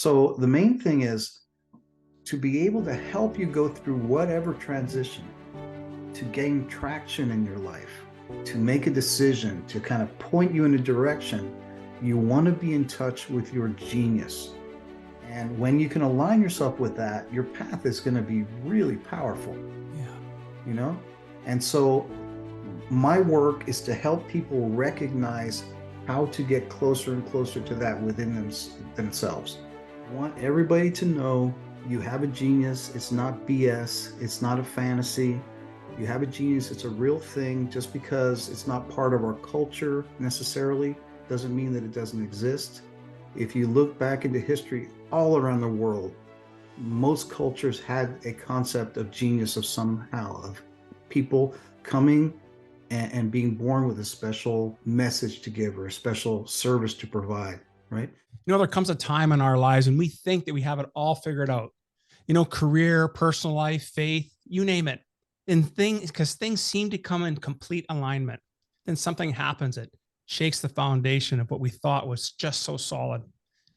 So the main thing is to be able to help you go through whatever transition, to gain traction in your life, to make a decision, to kind of point you in a direction. You want to be in touch with your genius. And when you can align yourself with that, your path is going to be really powerful. Yeah. You know? And so my work is to help people recognize how to get closer and closer to that within themselves. I want everybody to know you have a genius. It's not BS. It's not a fantasy. You have a genius. It's a real thing. Just because it's not part of our culture necessarily doesn't mean that it doesn't exist. If you look back into history all around the world, most cultures had a concept of genius of somehow, of people coming and being born with a special message to give or a special service to provide, right? There comes a time in our lives when we think that we have it all figured out, career, personal life, faith, you name it. And because things seem to come in complete alignment. Then something happens that shakes the foundation of what we thought was just so solid.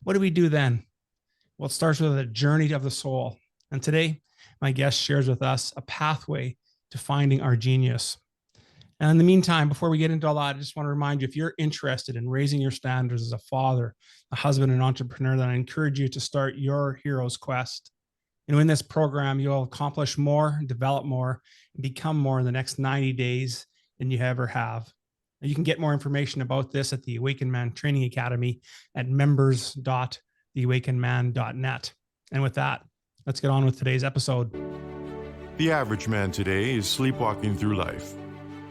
What do we do then? Well, it starts with a journey of the soul. And today, my guest shares with us a pathway to finding our genius. And in the meantime, before we get into all that, I just want to remind you, if you're interested in raising your standards as a father, a husband, and entrepreneur, then I encourage you to start your hero's quest. In this program, you'll accomplish more, develop more, and become more in the next 90 days than you ever have. And you can get more information about this at the Awakened Man Training Academy at members.theawakenedman.net. And with that, let's get on with today's episode. The average man today is sleepwalking through life.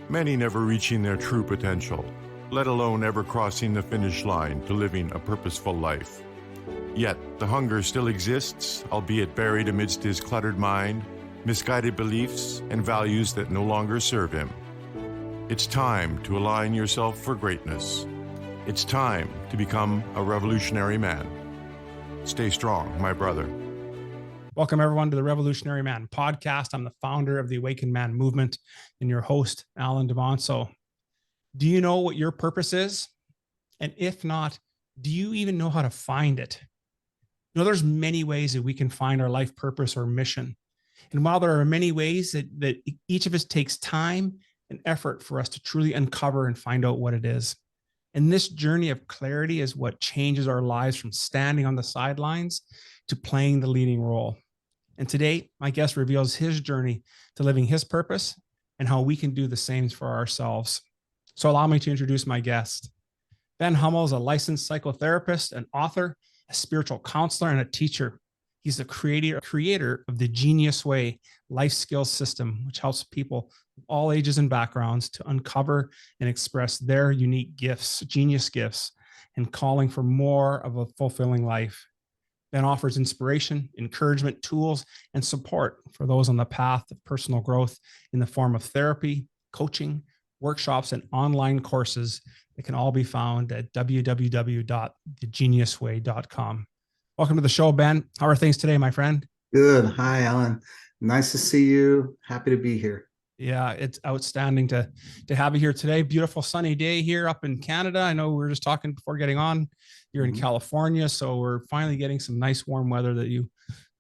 Many never reaching their true potential, let alone ever crossing the finish line to living a purposeful life. Yet, the hunger still exists, albeit buried amidst his cluttered mind, misguided beliefs, and values that no longer serve him. It's time to align yourself for greatness. It's time to become a revolutionary man. Stay strong, my brother. Welcome, everyone, to the Revolutionary Man podcast. I'm the founder of the Awakened Man movement and your host, Alan Devonso. Do you know what your purpose is? And if not, do you even know how to find it? There's many ways that we can find our life purpose or mission. And while there are many ways that each of us takes time and effort for us to truly uncover and find out what it is. And this journey of clarity is what changes our lives from standing on the sidelines to playing the leading role. And today, my guest reveals his journey to living his purpose and how we can do the same for ourselves. So allow me to introduce my guest. Ben Hummell is a licensed psychotherapist, an author, a spiritual counselor, and a teacher. He's the creator of the Genius Way life skills system, which helps people of all ages and backgrounds to uncover and express their unique gifts, genius gifts, and calling for more of a fulfilling life. Ben offers inspiration, encouragement, tools, and support for those on the path of personal growth in the form of therapy, coaching, workshops, and online courses that can all be found at www.thegeniusway.com. Welcome to the show, Ben. How are things today, my friend? Good. Hi, Alan. Nice to see you. Happy to be here. Yeah, it's outstanding to have you here today. Beautiful sunny day here up in Canada. I know we were just talking before getting on. You're in California, so we're finally getting some nice warm weather that you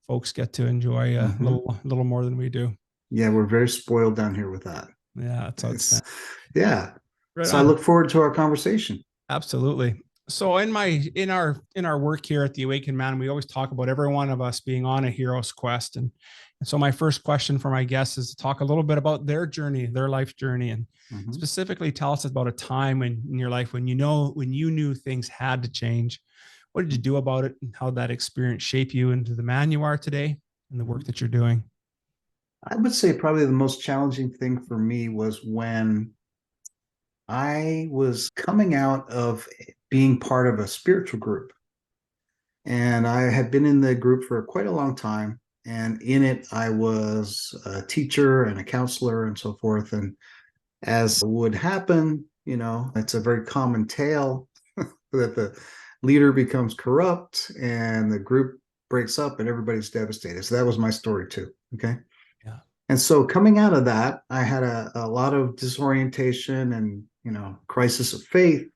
folks get to enjoy a little more than we do. Yeah, we're very spoiled down here with that. Yeah, it's outstanding. Yeah. Right so on. I look forward to our conversation. Absolutely. So in our work here at the Awakened Man, we always talk about every one of us being on a hero's quest. And so my first question for my guests is to talk a little bit about their journey, their life journey, and specifically tell us about a time in your life when you knew things had to change. What did you do about it, and how did that experience shape you into the man you are today and the work that you're doing? I would say probably the most challenging thing for me was when I was coming out of being part of a spiritual group. And I had been in the group for quite a long time. And in it, I was a teacher and a counselor and so forth. And as would happen, it's a very common tale that the leader becomes corrupt and the group breaks up and everybody's devastated. So that was my story too. Okay. Yeah. And so coming out of that, I had a lot of disorientation and, crisis of faith.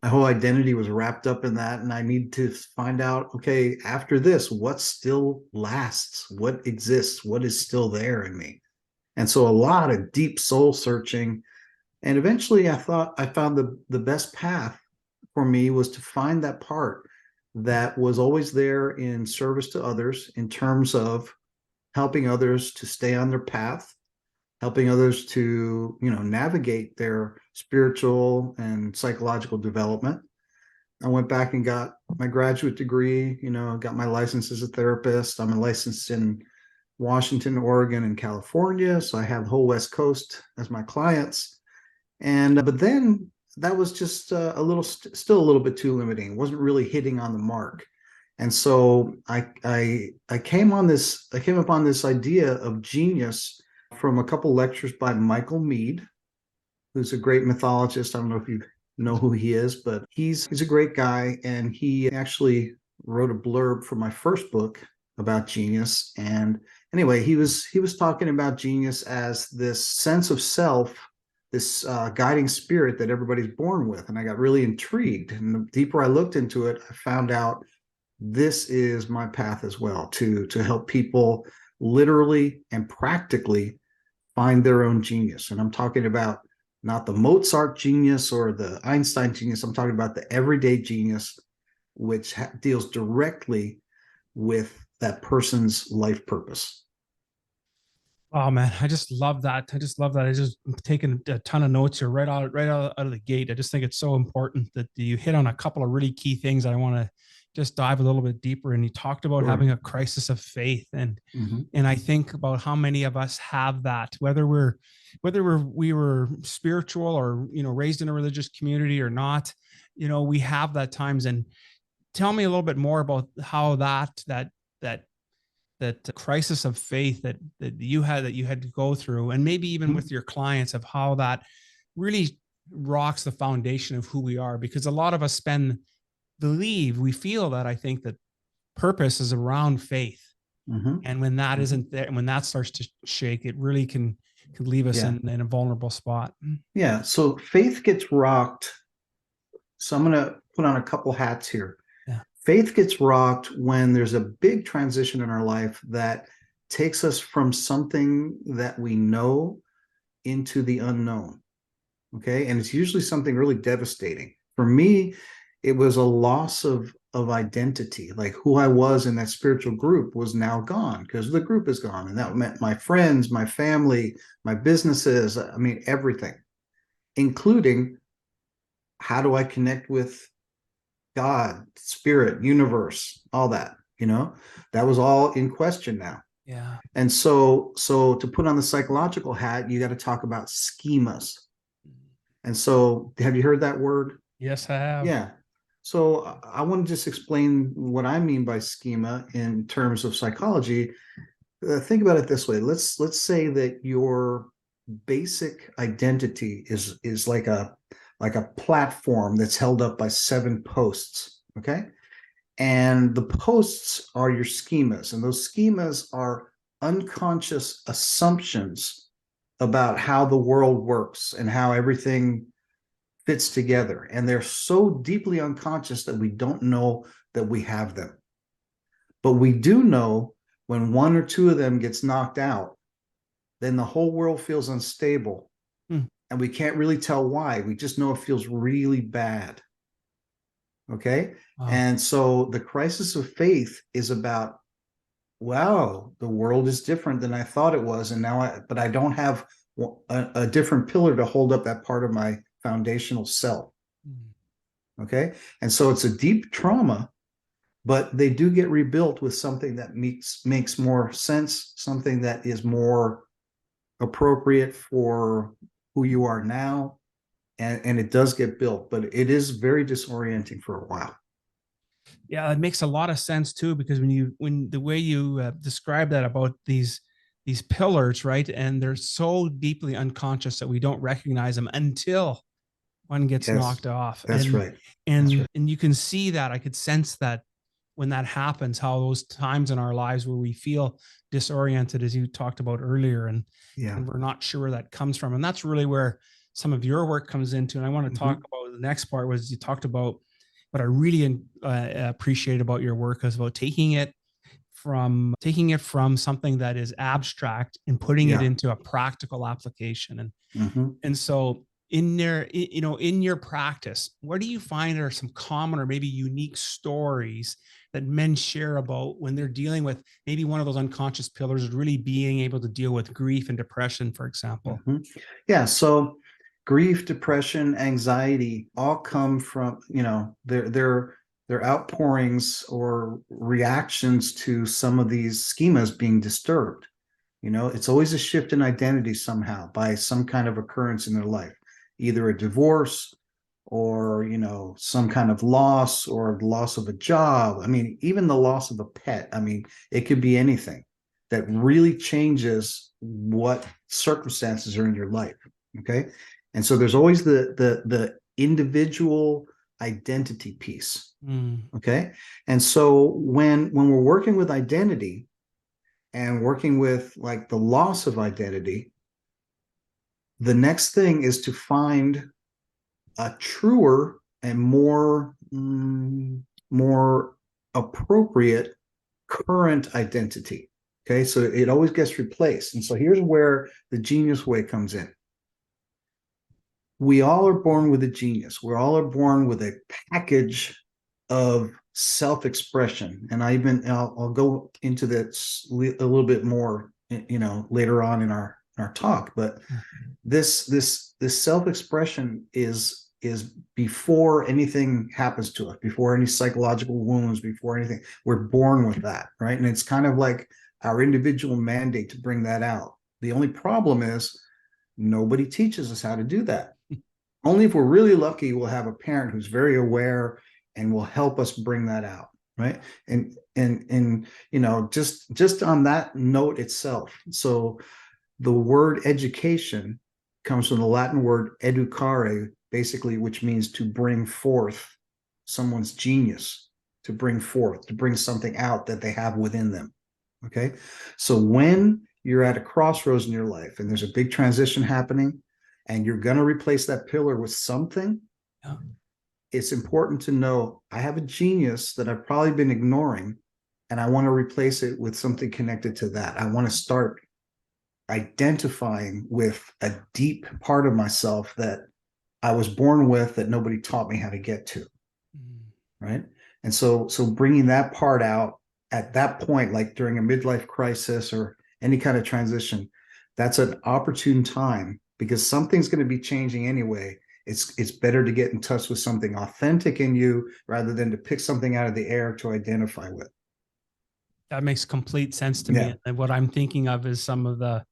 my whole identity was wrapped up in that. And I need to find out, okay, after this, what still lasts? What exists? What is still there in me? And so a lot of deep soul searching. And eventually I thought I found the best path for me was to find that part that was always there in service to others, in terms of helping others to stay on their path, helping others to, navigate their spiritual and psychological development. I went back and got my graduate degree, got my license as a therapist. I'm licensed in Washington, Oregon, and California. So I have the whole West Coast as my clients. And but then that was just still a little bit too limiting. It wasn't really hitting on the mark. And so I came upon this idea of genius from a couple lectures by Michael Meade, who's a great mythologist. I don't know if you know who he is, but he's a great guy. And he actually wrote a blurb for my first book about genius. And anyway, he was talking about genius as this sense of self, this guiding spirit that everybody's born with. And I got really intrigued. And the deeper I looked into it, I found out this is my path as well, to help people literally and practically find their own genius. And I'm talking about not the Mozart genius or the Einstein genius. I'm talking about the everyday genius, which deals directly with that person's life purpose. Oh man, I just love that. I just taken a ton of notes here right out of the gate. I just think it's so important that you hit on a couple of really key things. I want to just dive a little bit deeper. And you talked about having a crisis of faith, and I think about how many of us have that, whether we were spiritual or raised in a religious community or not. We have that times. And tell me a little bit more about how that crisis of faith that you had to go through, and maybe even with your clients, of how that really rocks the foundation of who we are. Because a lot of us we feel that, I think, that purpose is around faith. And when that isn't there, and when that starts to shake, it really can leave us in a vulnerable spot. Yeah. So faith gets rocked. So I'm going to put on a couple hats here. Faith gets rocked when there's a big transition in our life that takes us from something that we know into the unknown. Okay. And it's usually something really devastating. For me, it was a loss of identity. Like, who I was in that spiritual group was now gone because the group is gone. And that meant my friends, my family, my businesses, everything, including how do I connect with God, spirit, universe, all that, that was all in question now. Yeah. And so to put on the psychological hat, you got to talk about schemas. And so, have you heard that word? Yes, I have. Yeah. So I want to just explain what I mean by schema in terms of psychology. Think about it this way. Let's say that your basic identity is like a platform that's held up by 7 posts. Okay. And the posts are your schemas. And those schemas are unconscious assumptions about how the world works and how everything fits together. And they're so deeply unconscious that we don't know that we have them. But we do know when 1 or 2 of them gets knocked out, then the whole world feels unstable. And we can't really tell why. We just know it feels really bad. Okay. Wow. And so the crisis of faith is about, wow, the world is different than I thought it was. And now but I don't have a different pillar to hold up that part of my foundational self. Okay. And so it's a deep trauma, but they do get rebuilt with something that makes more sense, something that is more appropriate for who you are now, and it does get built, but it is very disorienting for a while. Yeah, it makes a lot of sense too, because when the way you describe that about these pillars, right, and they're so deeply unconscious that we don't recognize them until one gets knocked off. That's right. And That's right. And you can see that. I could sense that when that happens, how those times in our lives where we feel disoriented, as you talked about earlier, and we're not sure where that comes from. And that's really where some of your work comes into. And I want to talk about the next part was you talked about what I really appreciate about your work is about taking it from something that is abstract and putting it into a practical application. And so in your practice, what do you find are some common or maybe unique stories that men share about when they're dealing with maybe one of those unconscious pillars of really being able to deal with grief and depression, for example? Yeah. So grief, depression, anxiety all come from, their outpourings or reactions to some of these schemas being disturbed. It's always a shift in identity somehow by some kind of occurrence in their life, either a divorce or, some kind of loss or the loss of a job. I mean, even the loss of a pet. I mean, it could be anything that really changes what circumstances are in your life. Okay. And so there's always the individual identity piece. Okay. And so when we're working with identity and working with like the loss of identity, the next thing is to find a truer and more appropriate current identity. Okay. So it always gets replaced. And so here's where the genius way comes in. We all are born with a genius. We all are born with a package of self-expression. And I'll go into this a little bit more, later on in our talk. But this self-expression is before anything happens to us, before any psychological wounds, before anything. We're born with that, right? And it's kind of like our individual mandate to bring that out. The only problem is nobody teaches us how to do that. Only if we're really lucky, we'll have a parent who's very aware and will help us bring that out, right? And just on that note itself. So the word education comes from the Latin word educare, basically, which means to bring forth someone's genius, to bring something out that they have within them. Okay. So when you're at a crossroads in your life and there's a big transition happening and you're going to replace that pillar with something, it's important to know I have a genius that I've probably been ignoring and I want to replace it with something connected to that. I want to start identifying with a deep part of myself that I was born with that nobody taught me how to get to. Right. And so bringing that part out at that point, like during a midlife crisis or any kind of transition, that's an opportune time because something's going to be changing anyway. It's better to get in touch with something authentic in you rather than to pick something out of the air to identify with. That makes complete sense to me. And what I'm thinking of is some of the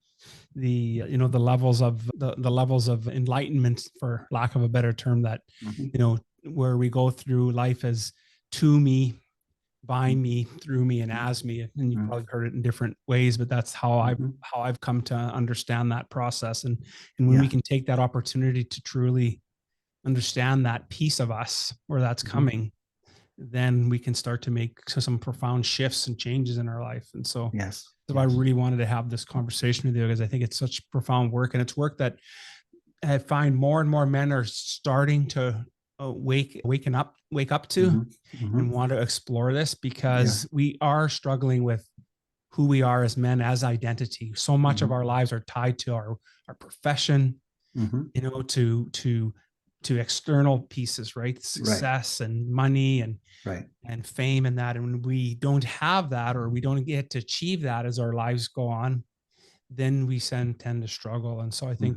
levels of enlightenment, for lack of a better term, that where we go through life as to me, by me, through me, and as me. And you've probably heard it in different ways, but that's how I've come to understand that process. And when we can take that opportunity to truly understand that piece of us where that's coming, then we can start to make some profound shifts and changes in our life. And so I really wanted to have this conversation with you because I think it's such profound work, and it's work that I find more and more men are starting to wake up to and want to explore this, because we are struggling with who we are as men, as identity. So much of our lives are tied to our profession, to external pieces, right? Success and money and fame and that. And when we don't have that, or we don't get to achieve that as our lives go on, then we tend to struggle. And so I think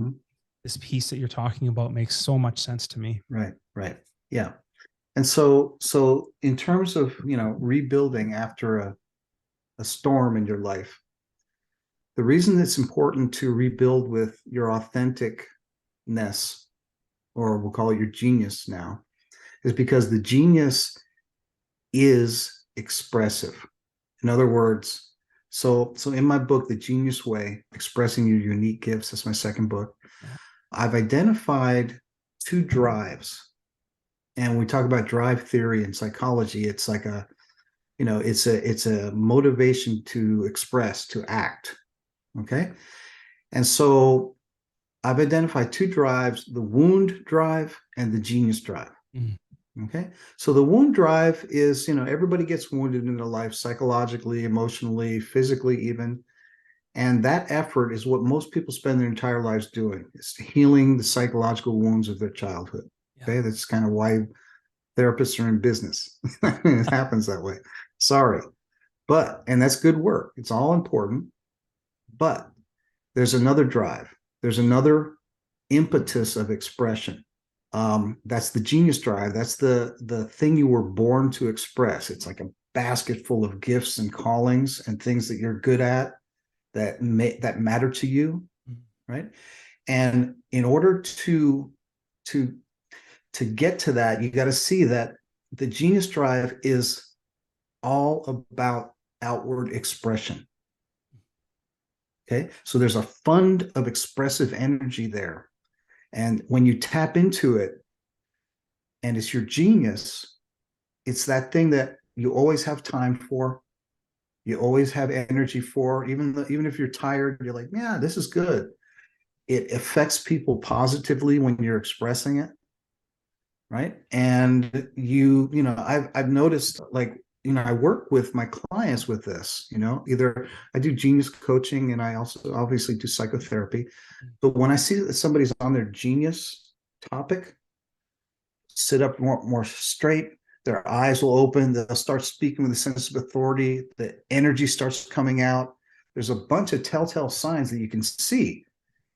this piece that you're talking about makes so much sense to me. Right. Yeah. And so in terms of, rebuilding after a storm in your life, the reason it's important to rebuild with your authenticness, or we'll call it your genius now, is because the genius is expressive. In other words, so in my book, The Genius Way, Expressing Your Unique Gifts, that's my second book, I've identified 2 drives. And we talk about drive theory in psychology. It's like it's a motivation to express, to act. Okay. And so I've identified two drives: the wound drive and the genius drive. Mm. Okay, so the wound drive is, everybody gets wounded in their life, psychologically, emotionally, physically, even. And that effort is what most people spend their entire lives doing, is healing the psychological wounds of their childhood. Yeah. Okay, that's kind of why therapists are in business. It happens that way. Sorry. And that's good work. It's all important. But there's another drive. There's another impetus of expression. That's the genius drive. That's the thing you were born to express. It's like a basket full of gifts and callings and things that you're good at, that matter to you, right? And in order to get to that, you got to see that the genius drive is all about outward expression. Okay, so there's a fund of expressive energy there. And when you tap into it, and it's your genius, it's that thing that you always have time for, you always have energy for, even if you're tired, you're like, yeah, this is good. It affects people positively when you're expressing it, right? And I've noticed, like, I work with my clients with this, either I do genius coaching and I also obviously do psychotherapy. But when I see that somebody's on their genius topic, sit up more straight, their eyes will open, they'll start speaking with a sense of authority, the energy starts coming out. There's a bunch of telltale signs that you can see.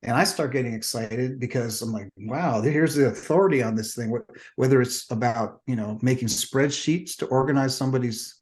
And I start getting excited because I'm like, wow, here's the authority on this thing. Whether it's about, making spreadsheets to organize somebody's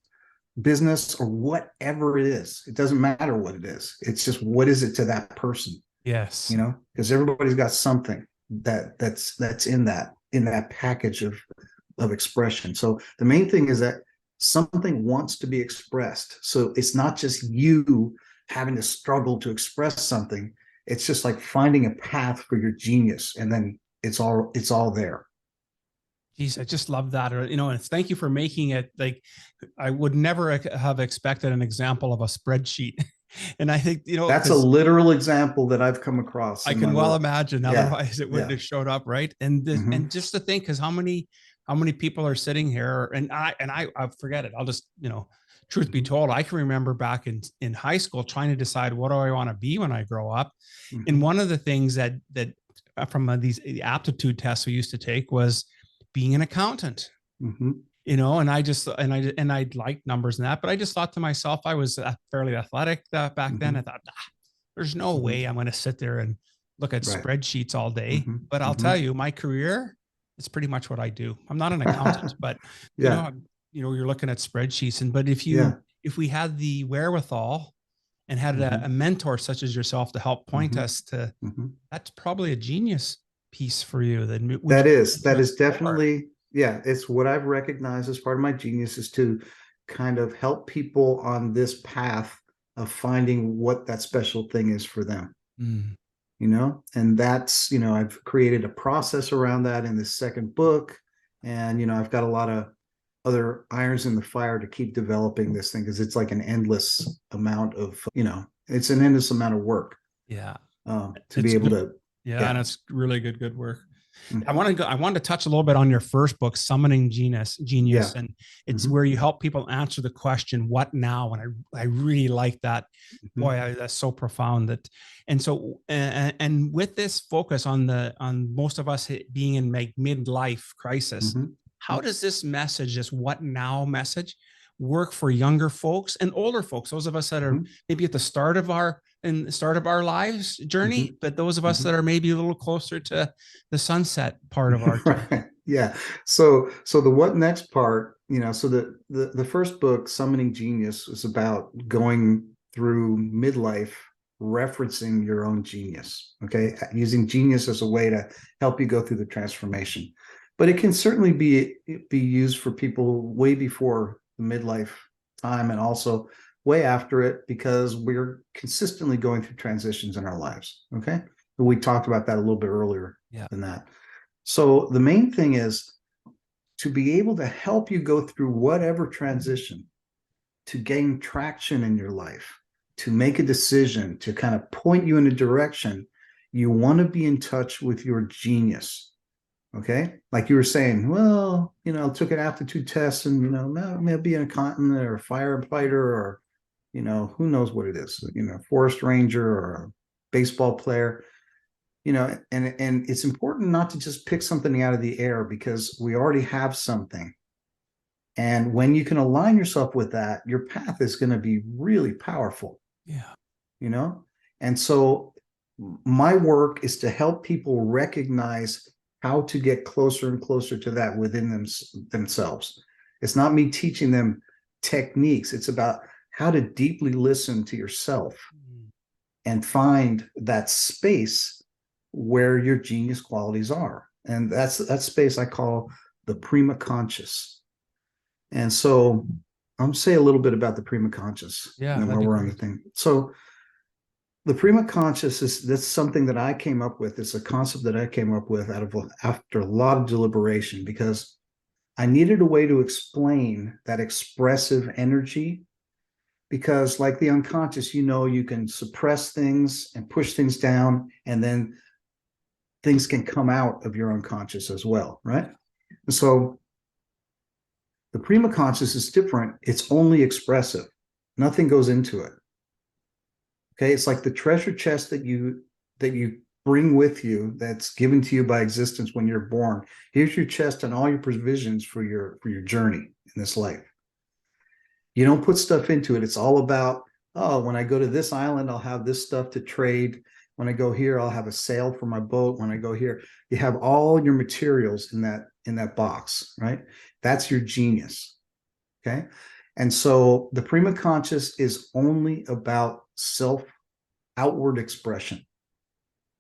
business or whatever it is, it doesn't matter what it is. It's just, what is it to that person? Yes. Because everybody's got something that's in that package of expression. So the main thing is that something wants to be expressed. So it's not just you having to struggle to express something. It's just like finding a path for your genius, and then it's all there. Geez, I just love that. And thank you for making it like, I would never have expected an example of a spreadsheet. And I think, that's a literal example that I've come across. I can well imagine. Otherwise it wouldn't have showed up. Right. And and just to think, because how many people are sitting here, and I forget it. I'll just, truth be told, I can remember back in high school trying to decide, what do I want to be when I grow up? And one of the things that from these aptitude tests we used to take was being an accountant. And I liked numbers and that, but I just thought to myself, I was fairly athletic back then. I thought, there's no way I'm going to sit there and look at spreadsheets all day. But I'll tell you, my career is pretty much what I do. I'm not an accountant, but you're looking at spreadsheets. But if we had the wherewithal and had a mentor such as yourself to help point us to, that's probably a genius piece for you. That is definitely, it's what I've recognized as part of my genius, is to kind of help people on this path of finding what that special thing is for them. And that's, I've created a process around that in this second book. And, I've got a lot of other irons in the fire to keep developing this thing, because it's like an endless amount of, it's an endless amount of work. To be able to. And it's really good work. I wanted to touch a little bit on your first book, Summoning Genius. And it's where you help people answer the question, what now? And I really like that. Boy, that's so profound. And with this focus on most of us being in midlife crisis, how does this message, this what now message, work for younger folks and older folks? Those of us that are maybe at the start of our lives journey, but those of us that are maybe a little closer to the sunset part of our journey. So the what next part, so the first book, Summoning Genius, is about going through midlife, referencing your own genius. Okay, using genius as a way to help you go through the transformation. But it can certainly be used for people way before the midlife time, and also way after it, because we're consistently going through transitions in our lives. Okay. We talked about that a little bit earlier than that. So the main thing is to be able to help you go through whatever transition, to gain traction in your life, to make a decision, to kind of point you in a direction. You want to be in touch with your genius. Okay. Like you were saying, well, I took an aptitude test and, maybe an accountant or a firefighter or, who knows what it is, forest ranger or a baseball player, and it's important not to just pick something out of the air because we already have something. And when you can align yourself with that, your path is going to be really powerful. Yeah. And so my work is to help people recognize how to get closer and closer to that within themselves. It's not me teaching them techniques. It's about how to deeply listen to yourself and find that space where your genius qualities are. And that's that space I call the Prima conscious. And so I'm say a little bit about the Prima conscious. Yeah, while we're on the thing. So the Prima conscious that's something that I came up with. It's a concept that I came up with after a lot of deliberation because I needed a way to explain that expressive energy. Because like the unconscious, you can suppress things and push things down, and then things can come out of your unconscious as well, right? And so the Prima conscious is different. It's only expressive. Nothing goes into it. Okay, it's like the treasure chest that you bring with you, that's given to you by existence when you're born. Here's your chest and all your provisions for your journey in this life. You don't put stuff into it. It's all about, oh, when I go to this island, I'll have this stuff to trade. When I go here, I'll have a sail for my boat. When I go here, you have all your materials in that box, right? That's your genius. Okay. And so the Prima conscious is only about outward expression.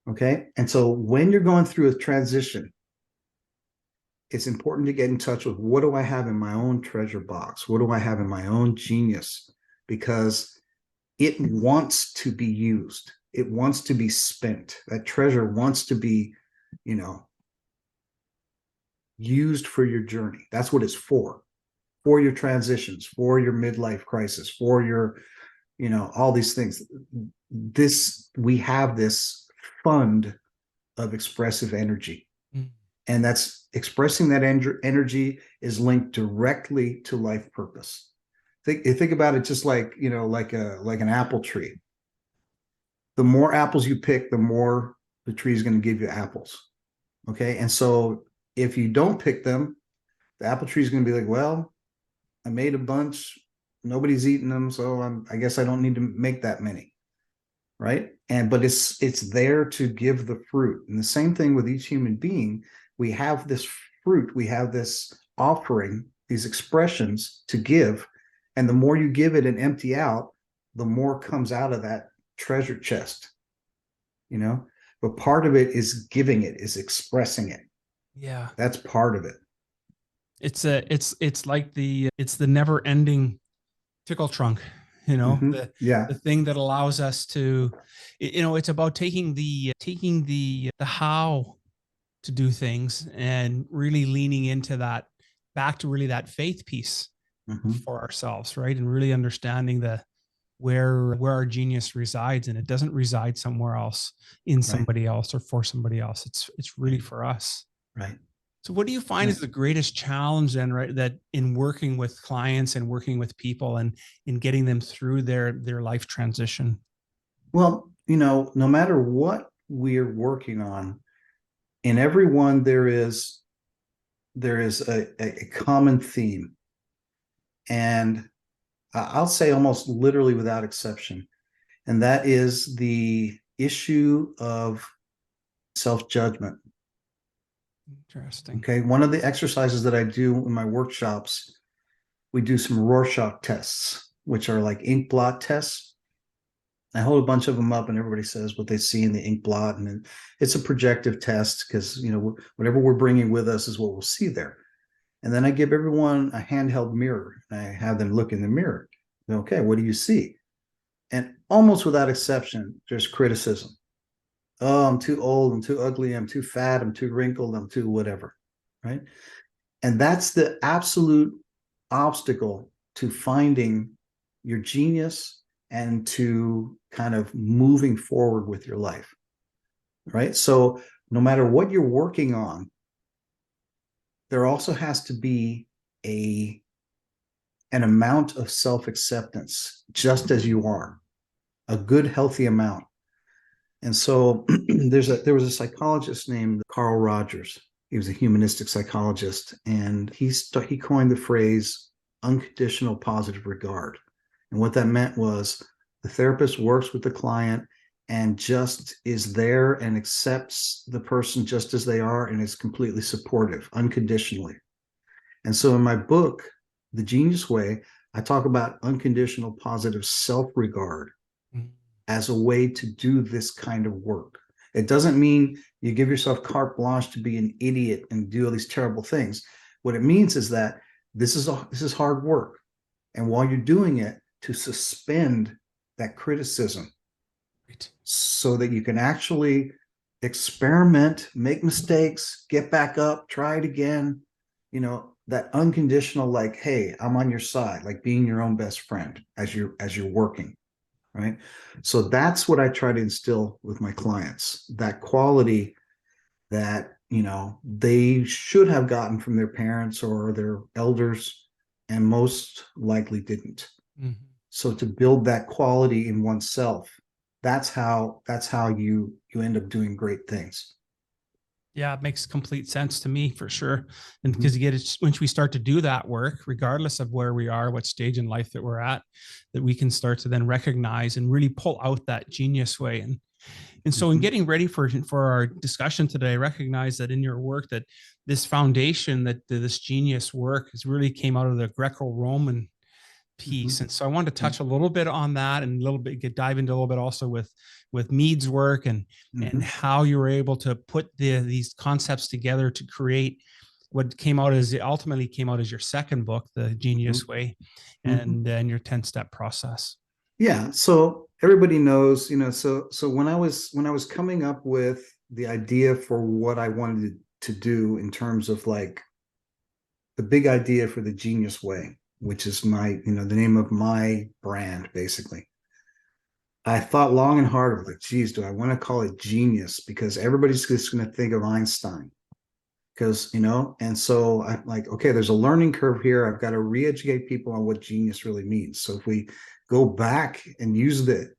Okay. And so when you're going through a transition, it's important to get in touch with, what do I have in my own treasure box? What do I have in my own genius? Because it wants to be used. It wants to be spent. That treasure wants to be, used for your journey. That's what it's for your transitions, for your midlife crisis, for your, all these things. We have this fund of expressive energy. And that's expressing that energy is linked directly to life purpose. Think about it just like, like an apple tree. The more apples you pick, the more the tree is going to give you apples. Okay. And so if you don't pick them, the apple tree is going to be like, well, I made a bunch, nobody's eating them, so I guess I don't need to make that many. Right. But it's there to give the fruit. And the same thing with each human being. We have this fruit, we have this offering, these expressions to give. And the more you give it and empty out, the more comes out of that treasure chest, but part of it is giving it, is expressing it. Yeah. That's part of it. It's like the never ending tickle trunk, the thing that allows us to, it's about taking the how to do things and really leaning into that, back to really that faith piece for ourselves, right? And really understanding where our genius resides, and it doesn't reside somewhere else in somebody else or for somebody else. It's really for us. Right. So what do you find is the greatest challenge then, right, that in working with clients and working with people and in getting them through their life transition? Well, no matter what we're working on, in everyone there is a common theme. And I'll say almost literally without exception. And that is the issue of self-judgment. Interesting. Okay. One of the exercises that I do in my workshops, we do some Rorschach tests, which are like ink blot tests. I hold a bunch of them up and everybody says what they see in the ink blot. And it's a projective test because, whatever we're bringing with us is what we'll see there. And then I give everyone a handheld mirror and I have them look in the mirror. Okay, what do you see? And almost without exception, there's criticism. Oh, I'm too old, I'm too ugly, I'm too fat, I'm too wrinkled, I'm too whatever, right? And that's the absolute obstacle to finding your genius and to kind of moving forward with your life. right? So no matter what you're working on, there also has to be an amount of self-acceptance, just as you are, a good, healthy amount. And so there was a psychologist named Carl Rogers. He was a humanistic psychologist, and he coined the phrase unconditional positive regard. And what that meant was the therapist works with the client and just is there and accepts the person just as they are and is completely supportive, unconditionally. And so in my book, The Genius Way, I talk about unconditional positive self-regard as a way to do this kind of work. It doesn't mean you give yourself carte blanche to be an idiot and do all these terrible things. What it means is that this is hard work. And while you're doing it, to suspend that criticism, Right. so that you can actually experiment, make mistakes, get back up, try it again. That unconditional, like, hey, I'm on your side, like being your own best friend as you're working. Right. So that's what I try to instill with my clients, that quality that, they should have gotten from their parents or their elders and most likely didn't. Mm-hmm. So to build that quality in oneself, that's how you end up doing great things. Yeah, it makes complete sense to me for sure. And because you get it, once we start to do that work, regardless of where we are, what stage in life that we're at, that we can start to then recognize and really pull out that genius way. And so in getting ready for our discussion today, I recognize that in your work that this foundation, that this genius work has really came out of the Greco-Roman piece. And so I wanted to touch a little bit on that and a little bit dive into a little bit also with Mead's work and how you were able to put these concepts together to create what ultimately came out as your second book, The Genius Way, and then your 10-step process. Yeah. So everybody knows, so when I was coming up with the idea for what I wanted to do in terms of like the big idea for The Genius Way, which is my, the name of my brand, basically. I thought long and hard of like, geez, do I want to call it genius? Because everybody's just going to think of Einstein. Because, and so I'm like, okay, there's a learning curve here. I've got to re-educate people on what genius really means. So if we go back and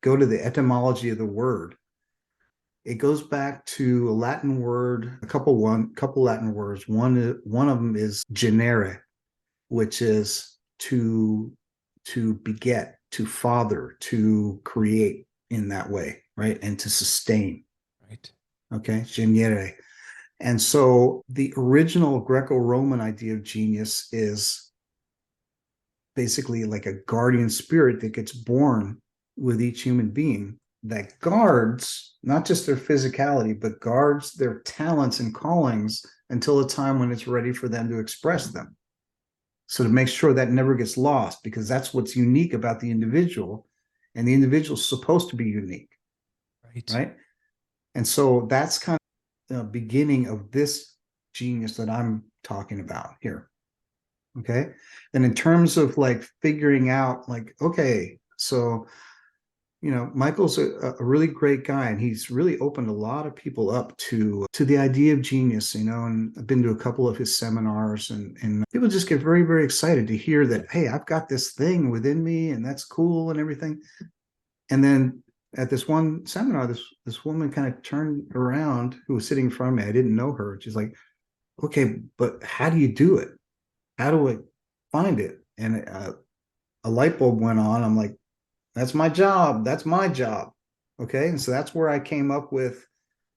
go to the etymology of the word, it goes back to a Latin word, a couple Latin words. One of them is genere, which is to beget, to father, to create in that way, right? And to sustain. Right. Okay, genere. And so the original Greco-Roman idea of genius is basically like a guardian spirit that gets born with each human being that guards not just their physicality, but guards their talents and callings until a time when it's ready for them to express them. So to make sure that never gets lost, because that's what's unique about the individual, and the individual is supposed to be unique. Right. And so that's kind of the beginning of this genius that I'm talking about here. Okay. And in terms of like figuring out like, okay, so, Michael's a really great guy, and he's really opened a lot of people up to the idea of genius, and I've been to a couple of his seminars, and people just get very, very excited to hear that, hey, I've got this thing within me and that's cool and everything. And then at this one seminar, this woman kind of turned around, who was sitting in front of me. I didn't know her. She's like, okay, but how do you do it? How do I find it? And a light bulb went on. I'm like, that's my job. That's my job. Okay. And so that's where I came up with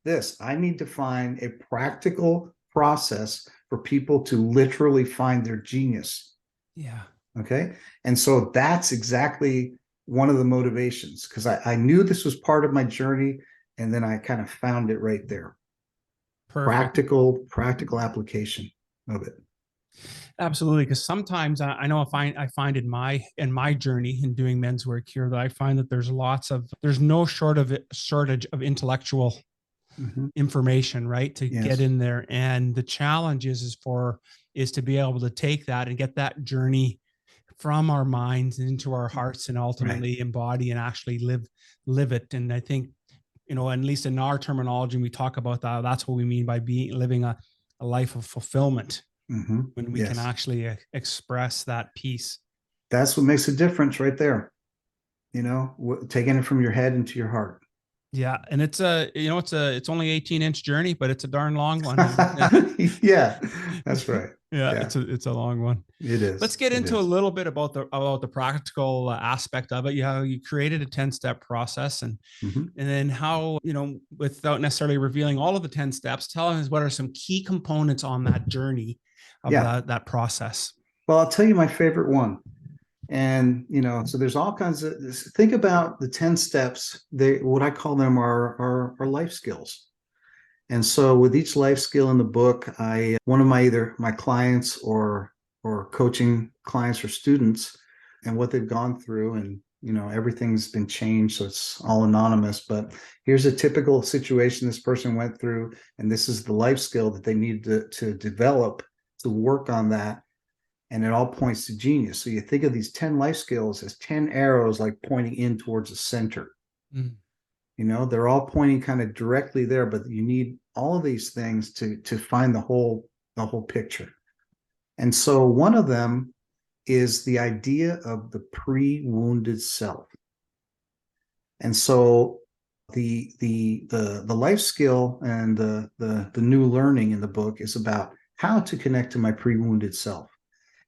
this. I need to find a practical process for people to literally find their genius. Yeah. Okay. And so that's exactly one of the motivations, because I knew this was part of my journey, and then I kind of found it right there. Perfect. Practical application of it. Absolutely, because sometimes I know I find in my journey in doing men's work here that I find that there's no shortage of intellectual information, right, to get in there, and the challenge is to be able to take that and get that journey from our minds into our hearts and ultimately embody and actually live it. And I think you know, at least in our terminology, we talk about that. That's what we mean by living a life of fulfillment, when we can actually express that peace. That's what makes a difference right there. You know, taking it from your head into your heart. Yeah. And it's it's only 18-inch journey, but it's a darn long one. Yeah, that's right. Yeah, it's a long one. It is. Let's get into a little bit about the practical aspect of it. You created a 10-step process, and then how, you know, without necessarily revealing all of the 10 steps, tell us what are some key components on that journey of that process. Well, I'll tell you my favorite one. And, you know, so there's all kinds of, think about the 10 steps. What I call them are life skills. And so with each life skill in the book, one of my, either my clients or coaching clients or students, and what they've gone through, and, you know, everything's been changed, so it's all anonymous, but here's a typical situation this person went through, and this is the life skill that they need to develop to work on that. And it all points to genius. So you think of these 10 life skills as 10 arrows, like pointing in towards the center. You know, they're all pointing kind of directly there, but you need all of these things to find the whole picture. And so one of them is the idea of the pre-wounded self. And so the life skill and the new learning in the book is about how to connect to my pre-wounded self.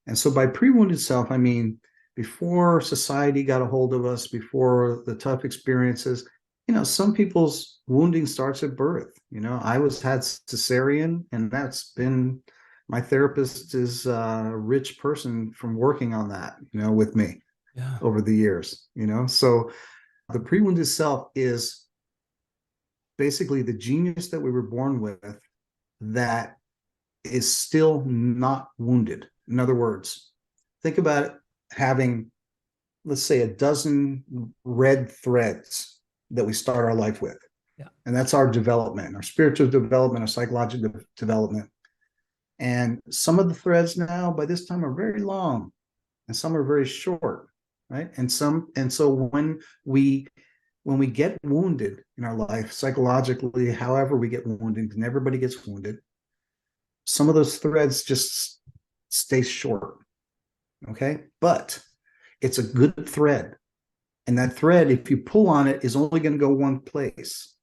And so by pre-wounded self, I mean, before society got a hold of us, before the tough experiences, you know, some people's wounding starts at birth. You know, I had cesarean, and that's been, my therapist is a rich person from working on that, you know, with me over the years, you know. So the pre-wounded self is basically the genius that we were born with that is still not wounded. In other words, think about it, having, let's say, a dozen red threads that we start our life with. And that's our development, our spiritual development, our psychological development. And some of the threads now by this time are very long, and some are very short, right? And so when we get wounded in our life, psychologically, however we get wounded, and everybody gets wounded, some of those threads just stay short, okay? But it's a good thread. And that thread, if you pull on it, is only going to go one place.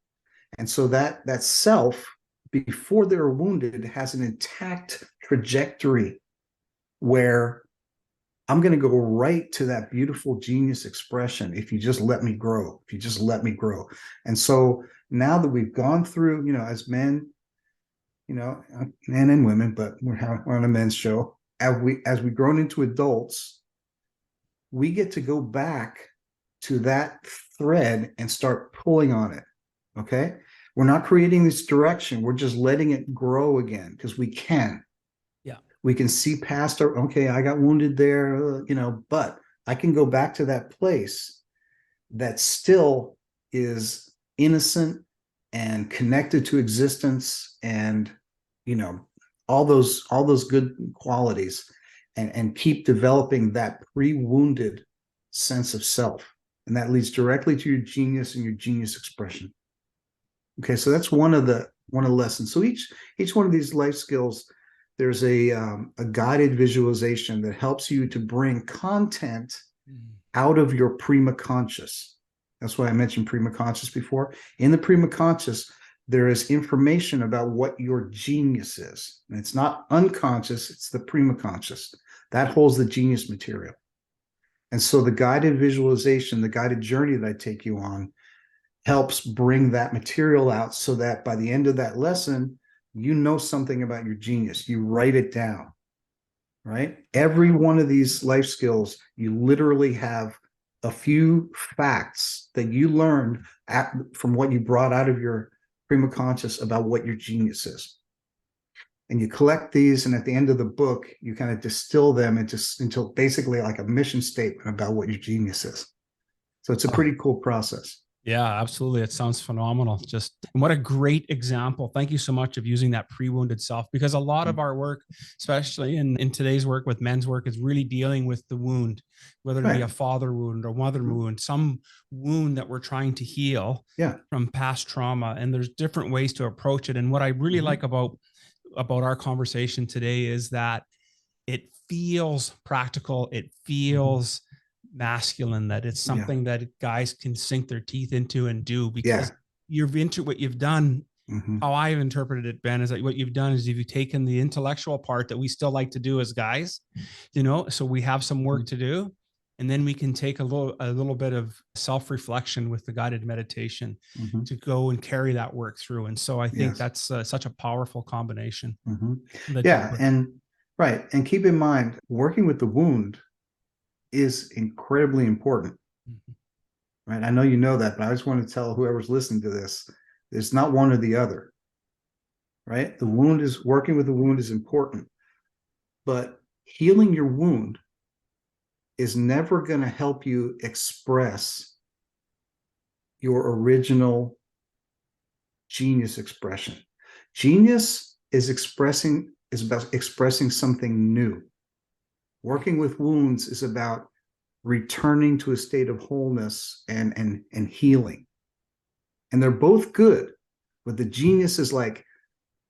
And so that self, before they're wounded, has an intact trajectory where I'm going to go right to that beautiful genius expression if you just let me grow, if you just let me grow. And so now that we've gone through, you know, as men, you know, men and women, but we're on a men's show, as we've grown into adults, we get to go back to that thread and start pulling on it. Okay, we're not creating this direction, we're just letting it grow again, because we can. We can see past our, okay, I got wounded there, you know, but I can go back to that place that still is innocent and connected to existence, and, you know, all those good qualities, and keep developing that pre-wounded sense of self. And that leads directly to your genius and your genius expression. Okay, so that's one of the lessons. So each one of these life skills, there's a guided visualization that helps you to bring content out of your prima conscious. That's why I mentioned prima conscious before. In the prima conscious, there is information about what your genius is. And it's not unconscious, it's the prima conscious. That holds the genius material. And so the guided visualization, the guided journey that I take you on, helps bring that material out, so that by the end of that lesson, you know something about your genius. You write it down, right? Every one of these life skills, you literally have a few facts that you learned from what you brought out of your prima conscious about what your genius is. And you collect these, and at the end of the book, you kind of distill them into basically like a mission statement about what your genius is. So it's a pretty cool process. Yeah, absolutely. It sounds phenomenal. And what a great example. Thank you so much of using that pre-wounded self, because a lot of our work, especially in today's work with men's work, is really dealing with the wound, whether it be a Right. father wound or mother wound, some wound that we're trying to heal Yeah. from past trauma. And there's different ways to approach it. And what I really like about our conversation today is that it feels practical. It feels masculine, that it's Yeah. something that guys can sink their teeth into and do, Yeah. because you've into what you've done. How I've interpreted it, Ben, is that what you've done is you've taken the intellectual part that we still like to do as guys, so we have some work to do. And then we can take a little bit of self-reflection with the guided meditation to go and carry that work through. And so I think that's such a powerful combination. Yeah. And right. And keep in mind, working with the wound is incredibly important. Right. I know you know that, but I just want to tell whoever's listening to this, it's not one or the other. Right. Working with the wound is important, but healing your wound is never going to help you express your original genius expression. Genius is about expressing something new. Working with wounds is about returning to a state of wholeness and healing. And they're both good, but the genius is like,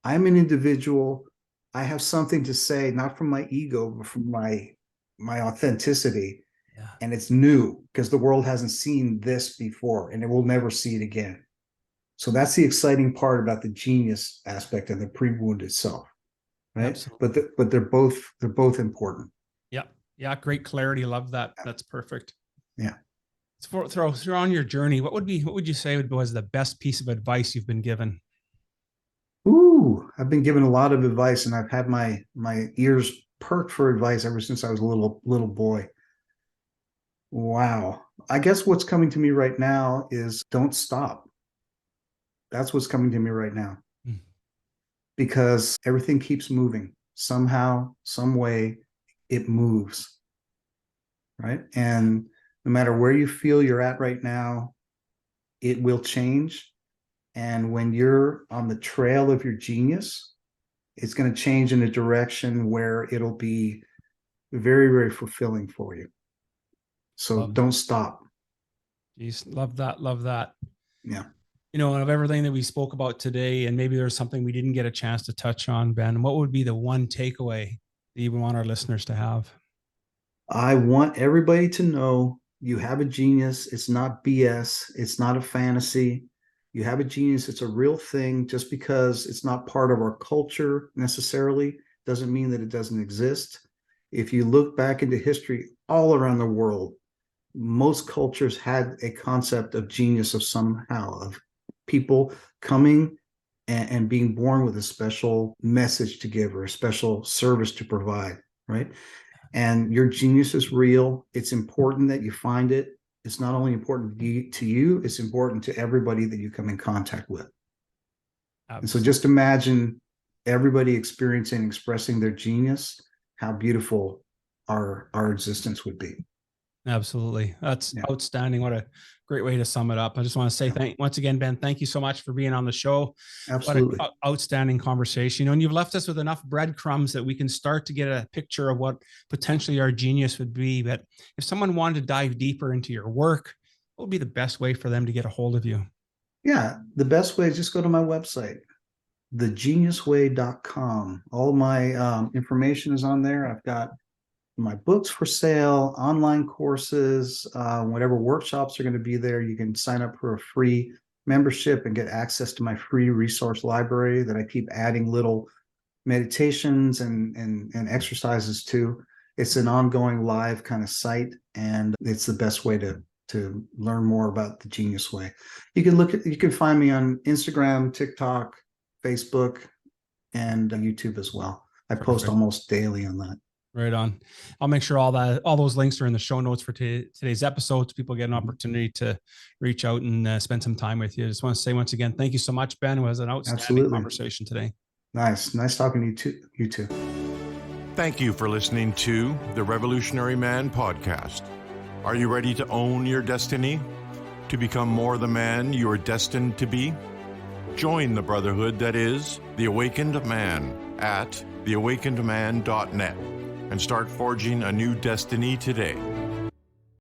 I'm an individual. I have something to say, not from my ego, but from my authenticity. Yeah. And it's new because the world hasn't seen this before, and it will never see it again. So that's the exciting part about the genius aspect of the pre-wound itself, right? Absolutely. But they're both important. Yeah. Yeah. Great clarity. Love that. That's perfect. Yeah. Throw on your journey. What would you say was the best piece of advice you've been given? Ooh, I've been given a lot of advice, and I've had my ears perked for advice ever since I was a little boy. Wow. I guess what's coming to me right now is don't stop. That's what's coming to me right now. Because everything keeps moving. Somehow, some way, it moves. Right? And no matter where you feel you're at right now, it will change. And when you're on the trail of your genius, it's going to change in a direction where it'll be very, very fulfilling for you. So don't stop. Geez, love that. Love that. Yeah. And of everything that we spoke about today, and maybe there's something we didn't get a chance to touch on, Ben, what would be the one takeaway that you want our listeners to have? I want everybody to know you have a genius. It's not BS. It's not a fantasy. You have a genius. It's a real thing. Just because it's not part of our culture necessarily doesn't mean that it doesn't exist. If you look back into history all around the world, most cultures had a concept of genius of people coming and being born with a special message to give or a special service to provide, right? And your genius is real. It's important that you find it. It's not only important to you, it's important to everybody that you come in contact with. Absolutely. And so just imagine everybody experiencing, expressing their genius, how beautiful our existence would be. Absolutely. That's outstanding. What a great way to sum it up. I just want to say once again, Ben, thank you so much for being on the show. Absolutely. What an outstanding conversation. And you've left us with enough breadcrumbs that we can start to get a picture of what potentially our genius would be. But if someone wanted to dive deeper into your work, what would be the best way for them to get a hold of you? Yeah, the best way is just go to my website, thegeniusway.com. All my information is on there. I've got my books for sale, online courses, whatever workshops are going to be there. You can sign up for a free membership and get access to my free resource library that I keep adding little meditations and exercises to. It's an ongoing live kind of site, and it's the best way to learn more about the Genius Way. You can find me on Instagram, TikTok, Facebook, and YouTube as well. I post almost daily on that. Right on. I'll make sure all those links are in the show notes for today's episode, so people get an opportunity to reach out and spend some time with you. I just want to say once again, thank you so much, Ben. It was an outstanding conversation today. Nice talking to you too. Thank you for listening to the Revolutionary Man podcast. Are you ready to own your destiny? to become more the man you are destined to be? Join the brotherhood that is The Awakened Man at theawakenedman.net and start forging a new destiny today.